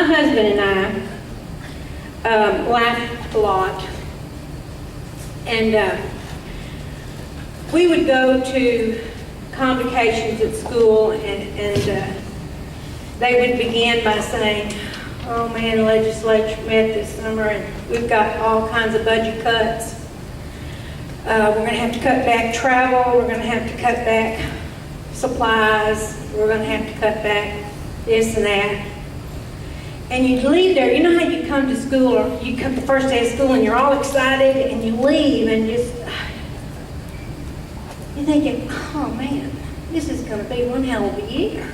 husband and I laughed a lot. And we would go to convocations at school, and they would begin by saying, "Oh man, the legislature met this summer and we've got all kinds of budget cuts. We're going to have to cut back travel, we're going to have to cut back supplies, we're going to have to cut back this and that." And you'd leave there, you know how you come to school, or you come the first day of school and you're all excited, and you leave and just, you're thinking, "Oh man, this is going to be one hell of a year."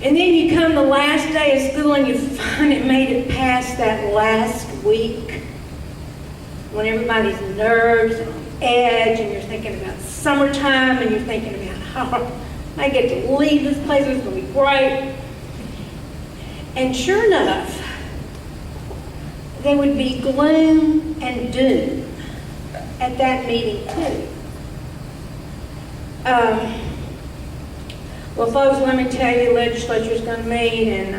And then you come the last day of school and you find it made it past that last week when everybody's nerves are on edge, and you're thinking about summertime, and you're thinking about how I get to leave this place, it's going to be great. And sure enough, there would be gloom and doom at that meeting too. Well, folks, let me tell you, the legislature's going to meet, and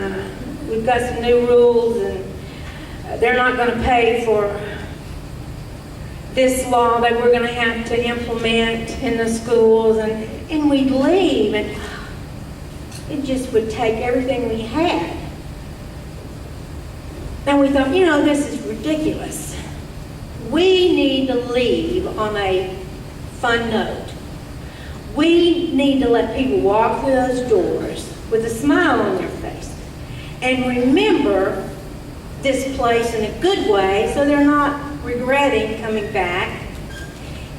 we've got some new rules, and they're not going to pay for this law that we're going to have to implement in the schools, and we'd leave, and it just would take everything we had. And we thought, you know, this is ridiculous. We need to leave on a fun note. We need to let people walk through those doors with a smile on their face and remember this place in a good way, so they're not regretting coming back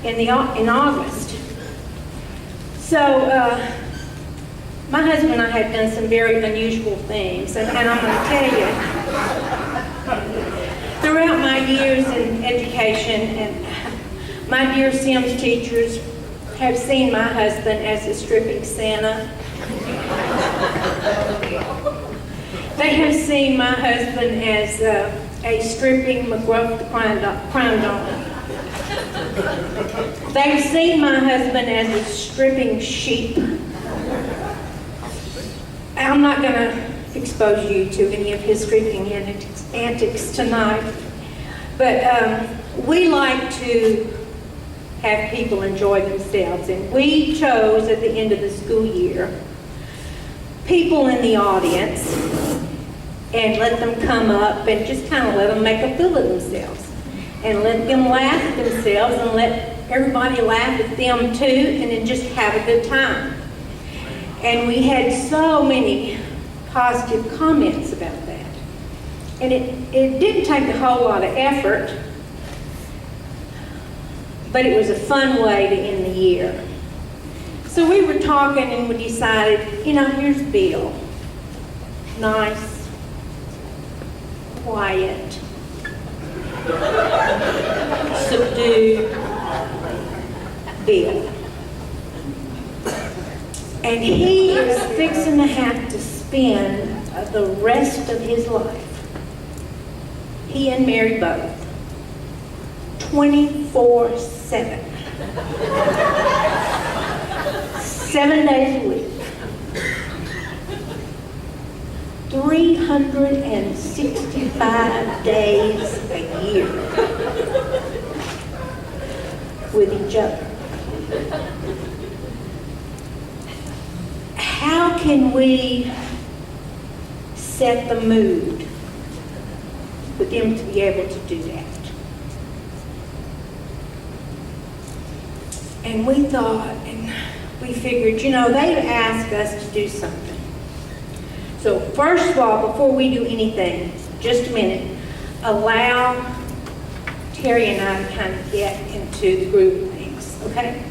in August. So my husband and I have done some very unusual things, and I'm going to tell you, throughout my years in education, and my dear Sims teachers have seen my husband as a stripping Santa. They have seen my husband as a stripping McGruff the Crime Dog. They've seen my husband as a stripping sheep. I'm not going to expose you to any of his stripping antics tonight, but we like to have people enjoy themselves, and we chose at the end of the school year people in the audience and let them come up and just kind of let them make a fool of themselves and let them laugh at themselves and let everybody laugh at them too, and then just have a good time. And we had so many positive comments about that, and it didn't take a whole lot of effort, but it was a fun way to end the year. So we were talking and we decided, you know, here's Bill. Nice, quiet, subdued Bill. And he is fixing to have to spend the rest of his life, he and Mary both, 24/7. 7 days a week. 365 days a year with each other. How can we set the mood for them to be able to do that? And we thought, and we figured, you know, they've asked us to do something. So first of all, before we do anything, just a minute, allow Terry and I to kind of get into the groove of things, okay?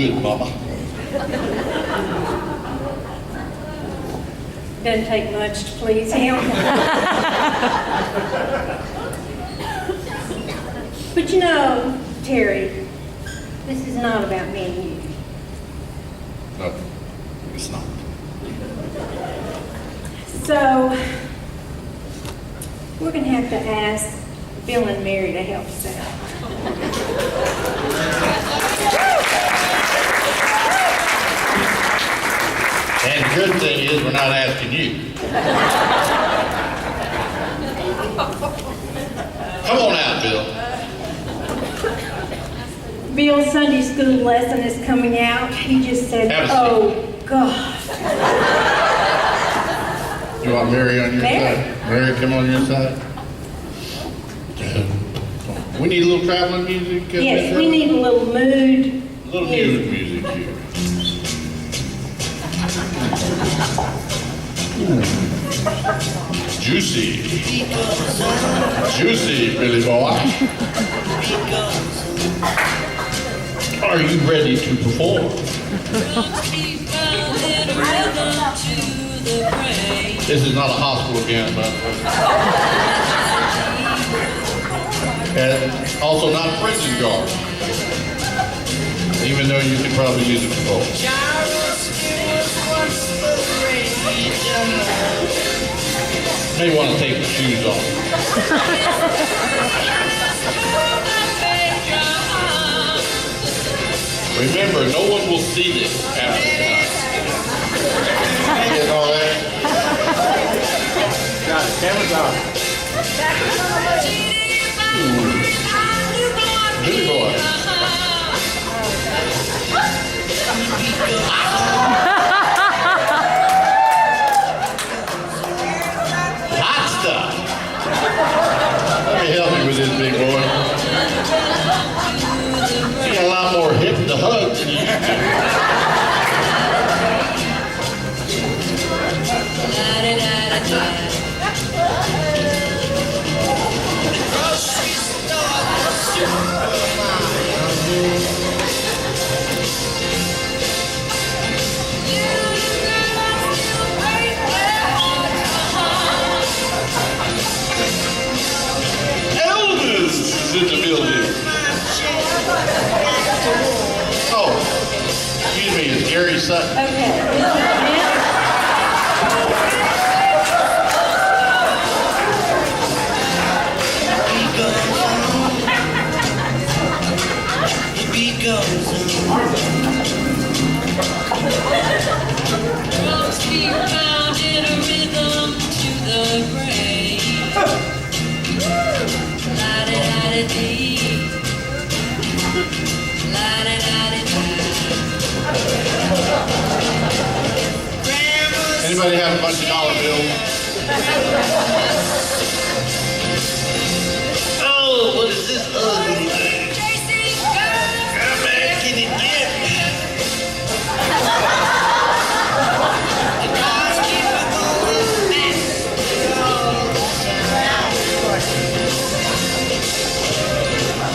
good, Mama. Doesn't take much to please him. But you know, Terry, this is not about me and you. No, it's not. So, we're going to have to ask Bill and Mary to help us out. And the good thing is we're not asking you. Come on out, Bill. Bill's Sunday school lesson is coming out. He just said, Have a seat. oh, God. You want Mary on your Mary. side? Mary, come on your side. We need a little traveling music. Yes, we need a little mood. a little music here. Juicy. Juicy, Billy boy. Are you ready to perform? This is not a hospital piano, by the way. And also not a prison guard. Even though you could probably use it for both. May want to take the shoes off. Remember, no one will see this after tonight. Get all that? Got it. Camera's on. Billy boy. Hot stuff. Let me help you with this, big boy. You got a lot more hip to hug than you used to. Elvis is in the building. Oh, excuse me, it's Gary Sutton. Okay. Drums keep pounding a rhythm to the brain. La-di-da-di-dee. La-di-da-di-da. Anybody have a bunch of dollar bills? Oh, what is this ugly thing? How bad can it get?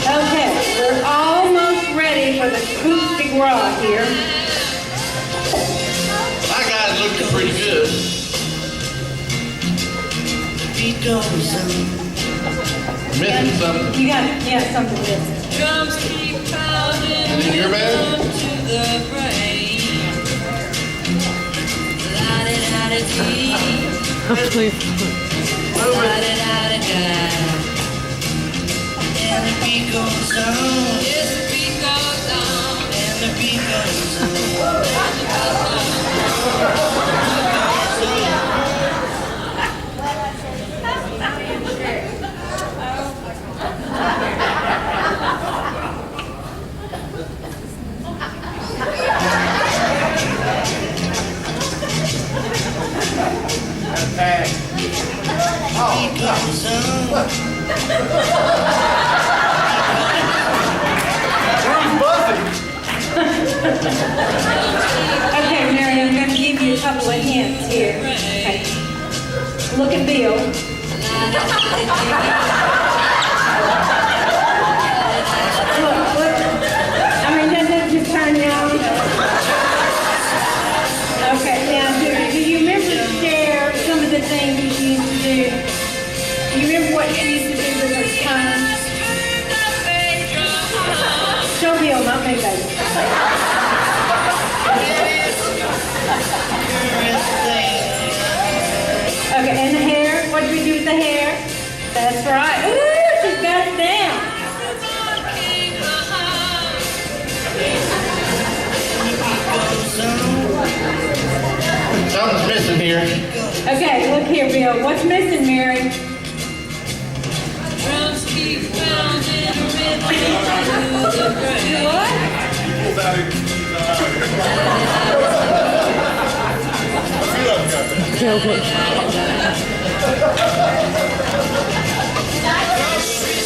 Okay, we're almost ready for the coup de grace here. My guy's looking pretty good. Missing something. You got something missing. Drums keep pounding Is it your bad? rhythm to the brain. La-di-da-di-dee. La-di-da-di-da. And the beat goes on. Yes, the beat goes on. And the beat goes on. Okay, Mary, I'm going to give you a couple of hints here. Okay. Look at Bill. Look. I mean, doesn't it just turn you on? Something's missing here. Okay, look here, Bill. What's missing, Mary? Drums keep pounding a rhythm to the brain. What?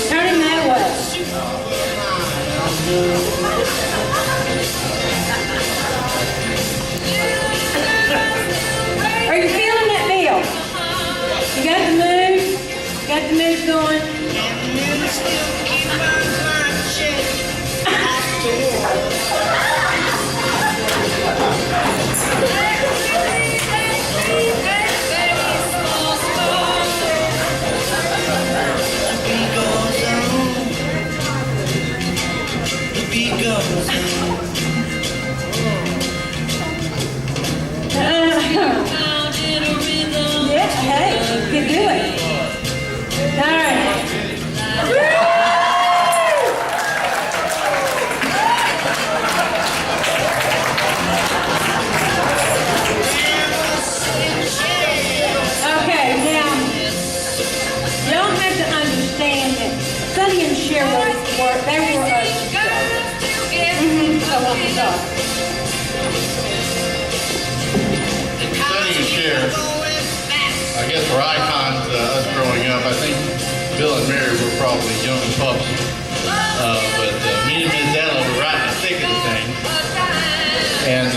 Turn him that way. Are you feeling that, Bill? You got the move? Got the move going? Yeah, hey, you can do it. All right. Okay, now, you don't have to understand that Sonny and Cheryl were, they were a Sonny and Cher, I guess were icons us growing up. I think Bill and Mary were probably young pups. But me and Miss Ella were right in the thick of the thing. And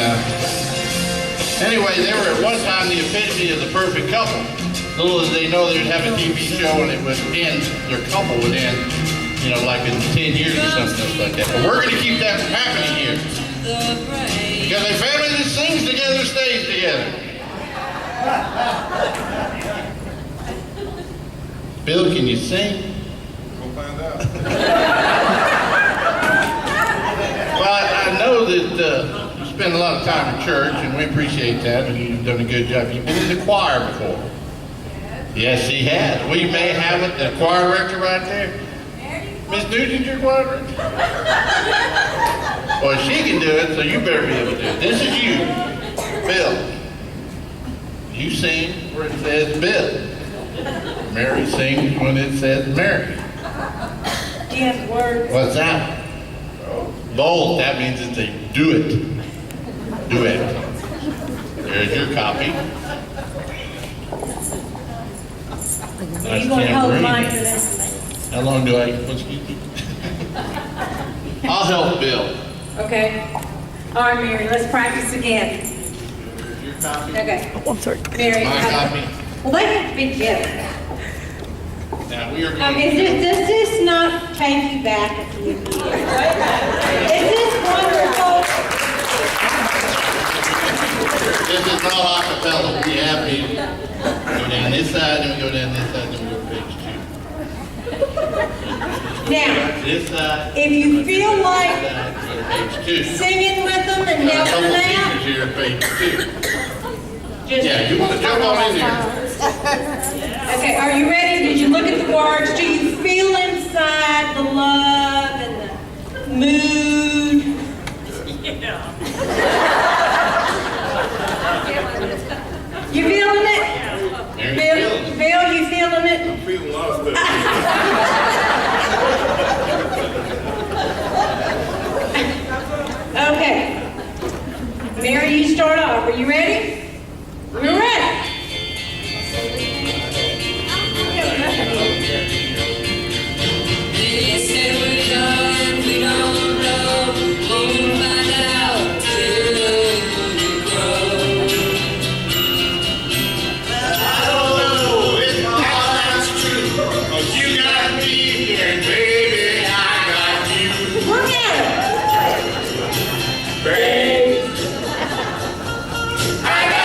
anyway, they were at one time the epitome of the perfect couple. Little as they know they'd have a TV show and it would end, their couple would end, you know, like in 10 years or something like that. But we're going to keep that from happening here. Because a family that sings together stays together. Bill, can you sing? We'll find out. Well, I know that you spend a lot of time in church, and we appreciate that, and you've done a good job. You've been in the choir before. Yes, he has. We may have it, the choir director right there. Miss Nugent, your choir director? Well, she can do it, so you better be able to do it. This is you, Bill. You sing where it says Bill. Mary sings when it says Mary. Do you have words? What's that? Bold. That means it's a duet. Duet. There's your copy. Are you going to hold tambourine. mine for this? How long do I? Excuse me. I'll help Bill. Okay. All right, Mary, let's practice again. There's your copy. Okay. Oh, I'm sorry. Mary. My copy. Well, they have to be together. Now we are going. Does this not take you back a few years? Is this wonderful? This is not acapella. We have to go down this side, then we go down this side, then we go to page 2. Now, This side. if you feel like Go to page 2. singing with them and Got a helping couple them out, pictures here at page 2. just... Yeah, you want to jump on in there. Okay, are you ready? Did you look at the words? Do you feel inside the love and the mood? Yeah. You feeling it? There you Bill, go. Bill, you feeling it? I'm feeling a lot of stuff. Okay. Mary, you start off. Are you ready? You're ready. They say we're young, we don't know, won't find out till we grow. I don't know if that's true, 'cause you got me and baby, I got you. Look at it. Babe, I got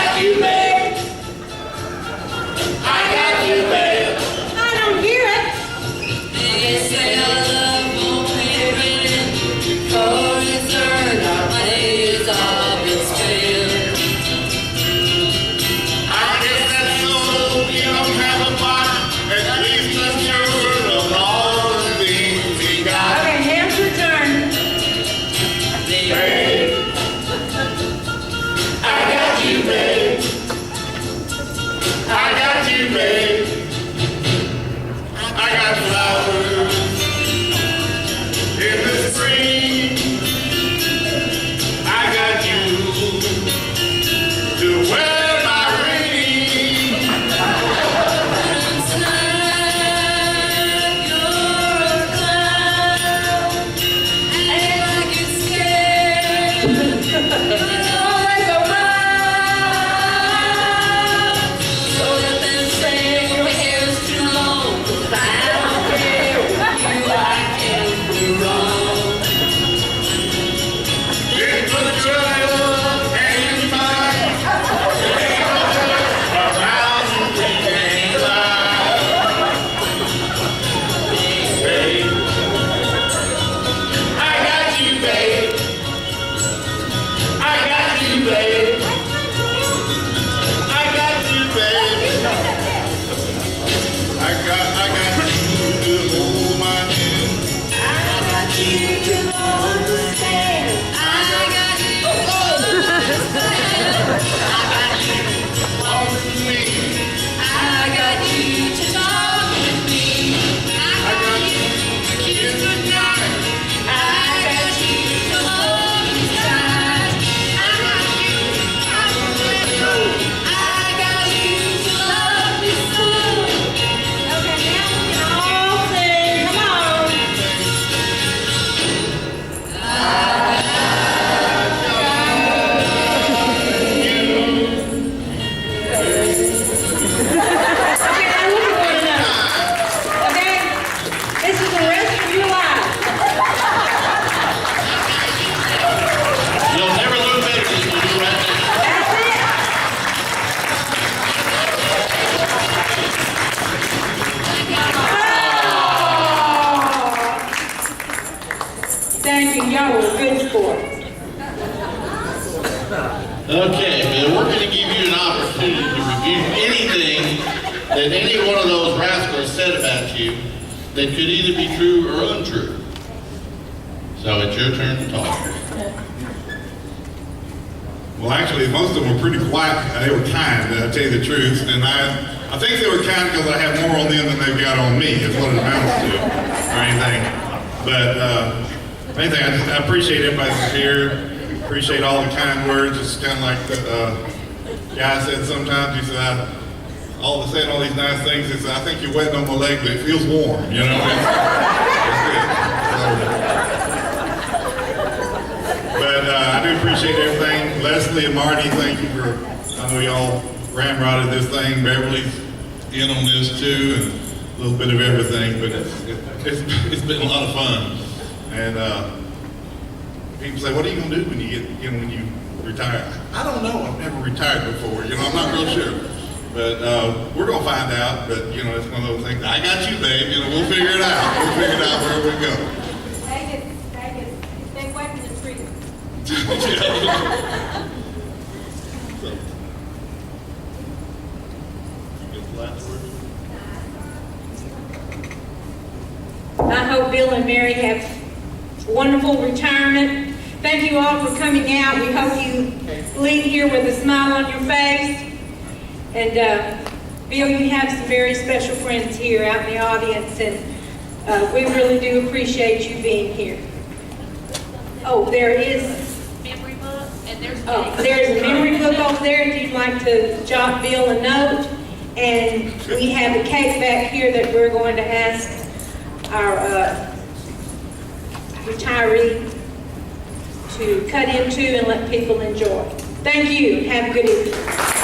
that any one of those rascals said about you that could either be true or untrue. So it's your turn to talk. Well, actually, most of them were pretty quiet. They were kind, to tell you the truth. And I think they were kind because I have more on them than they've got on me, is what it amounts to, or anything. But main thing, I appreciate everybody that's here. Appreciate all the kind words. It's kind of like the guy said sometimes, he said, all of a sudden, all these nice things, he said, I think you're wetting on my leg, but it feels warm, you know? It's good. But I do appreciate everything. Leslie and Marty, thank you for, I know y'all ramrodded this thing. Beverly's in on this too, and a little bit of everything, but it's been a lot of fun. And people say, what are you going to do when you get, when you retire? I don't know. I've never retired before. I'm not real sure. But we're going to find out. But, it's one of those things. I got you, babe. We'll figure it out. We'll figure it out where we go. Vegas, stay away from the tree. I hope Bill and Mary have wonderful retirement. Thank you all for coming out. We hope you leave here with a smile on your face. And Bill, you have some very special friends here out in the audience, and we really do appreciate you being here. Oh, there is Memory book, and there's a memory book over there if you'd like to jot Bill a note. And we have a cake back here that we're going to ask our retiree to cut into and let people enjoy. Thank you. Have a good evening.